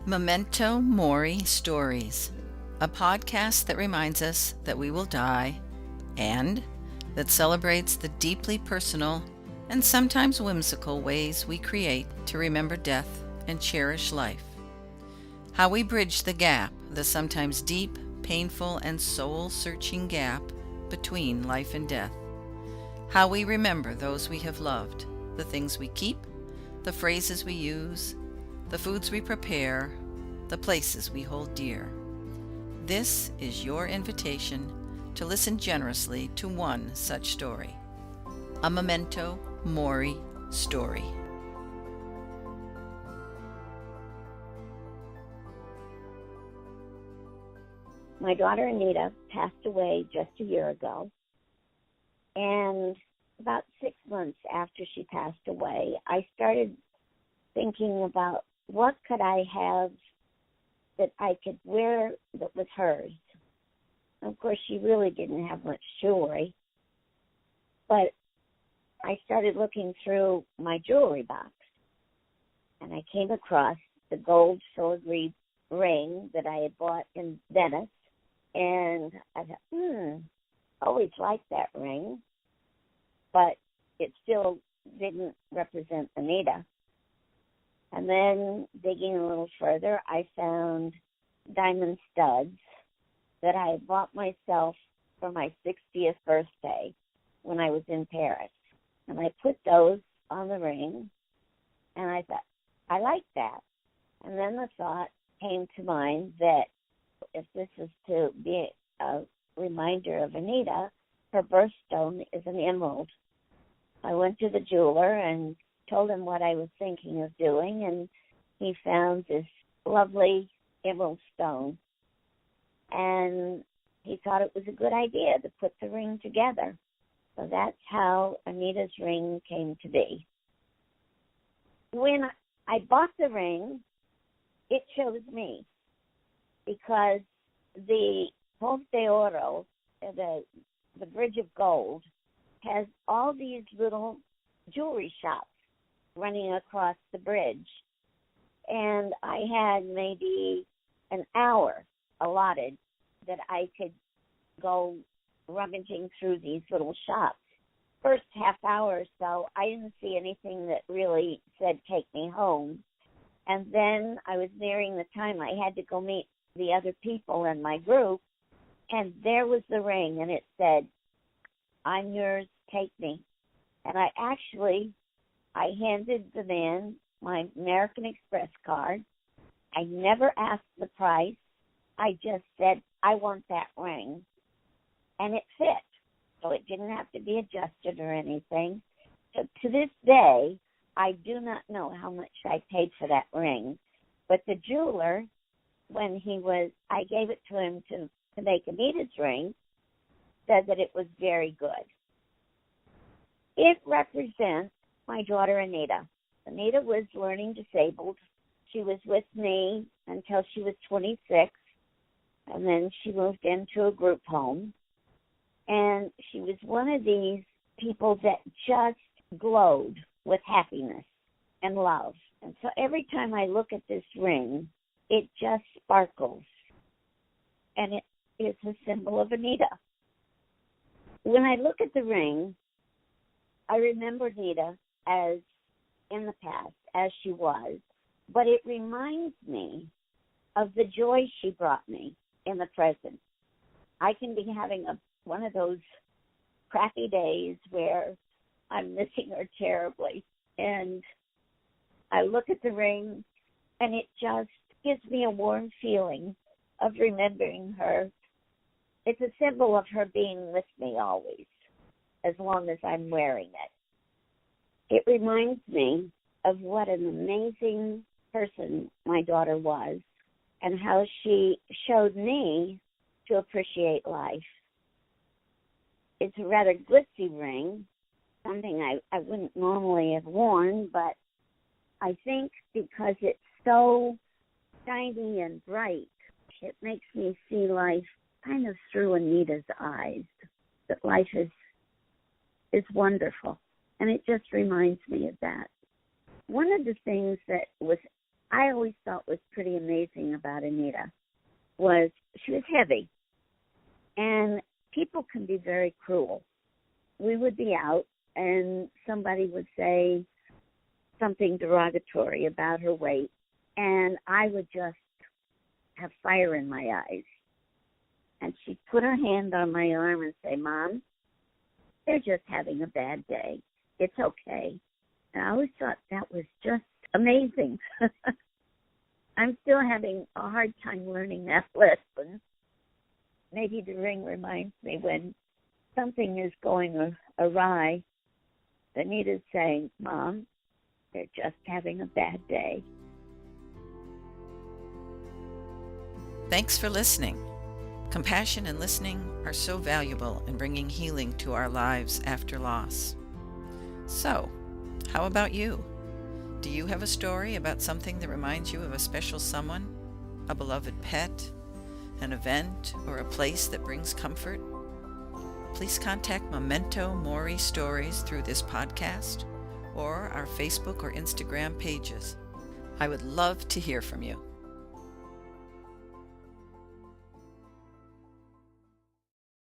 Memento Mori Stories, a podcast that reminds us that we will die and that celebrates the deeply personal and sometimes whimsical ways we create to remember death and cherish life. How we bridge the gap, the sometimes deep, painful, and soul-searching gap between life and death. How we remember those we have loved, the things we keep, the phrases we use, the foods we prepare, the places we hold dear. This is your invitation to listen generously to one such story. A Memento Mori story. My daughter Anita passed away just a year ago, and about 6 months after she passed away, I started thinking about what could I have that I could wear that was hers. Of course, she really didn't have much jewelry, but I started looking through my jewelry box, and I came across the gold filigree ring that I had bought in Venice, and I thought, always liked that ring, but it still didn't represent Anita. And then digging a little further, I found diamond studs that I had bought myself for my 60th birthday when I was in Paris. And I put those on the ring, and I thought, I like that. And then the thought came to mind that if this is to be a reminder of Anita, her birthstone is an emerald. I went to the jeweler and told him what I was thinking of doing, and he found this lovely emerald stone. And he thought it was a good idea to put the ring together. So that's how Anita's ring came to be. When I bought the ring, it chose me because the Ponte de Oro, the Bridge of Gold, has all these little jewelry shops running across the bridge. And I had maybe an hour allotted that I could go rummaging through these little shops. First half hour or so, I didn't see anything that really said take me home. And then I was nearing the time I had to go meet the other people in my group, and there was the ring, and it said, I'm yours, take me. And I handed the man my American Express card. I never asked the price. I just said, I want that ring. And it fit. So it didn't have to be adjusted or anything. So to this day, I do not know how much I paid for that ring. But the jeweler, I gave it to him to make Anita's ring, said that it was very good. It represents my daughter Anita. Anita was learning disabled. She was with me until she was 26, and then she moved into a group home. And she was one of these people that just glowed with happiness and love. And so every time I look at this ring, it just sparkles. And it is a symbol of Anita. When I look at the ring, I remember Anita as in the past, as she was, but it reminds me of the joy she brought me in the present. I can be having one of those crappy days where I'm missing her terribly, and I look at the ring, and it just gives me a warm feeling of remembering her. It's a symbol of her being with me always, as long as I'm wearing it. It reminds me of what an amazing person my daughter was and how she showed me to appreciate life. It's a rather glitzy ring, something I wouldn't normally have worn, but I think because it's so shiny and bright, it makes me see life kind of through Anita's eyes, that life is wonderful. And it just reminds me of that. One of the things that was I always thought was pretty amazing about Anita was she was heavy, and people can be very cruel. We would be out, and somebody would say something derogatory about her weight, and I would just have fire in my eyes. And she'd put her hand on my arm and say, "Mom, they're just having a bad day. It's okay." And I always thought that was just amazing. I'm still having a hard time learning that lesson. Maybe the ring reminds me when something is going awry, Anita's saying, "Mom, they're just having a bad day." Thanks for listening. Compassion and listening are so valuable in bringing healing to our lives after loss. So, how about you? Do you have a story about something that reminds you of a special someone, a beloved pet, an event, or a place that brings comfort? Please contact Memento Mori Stories through this podcast or our Facebook or Instagram pages. I would love to hear from you.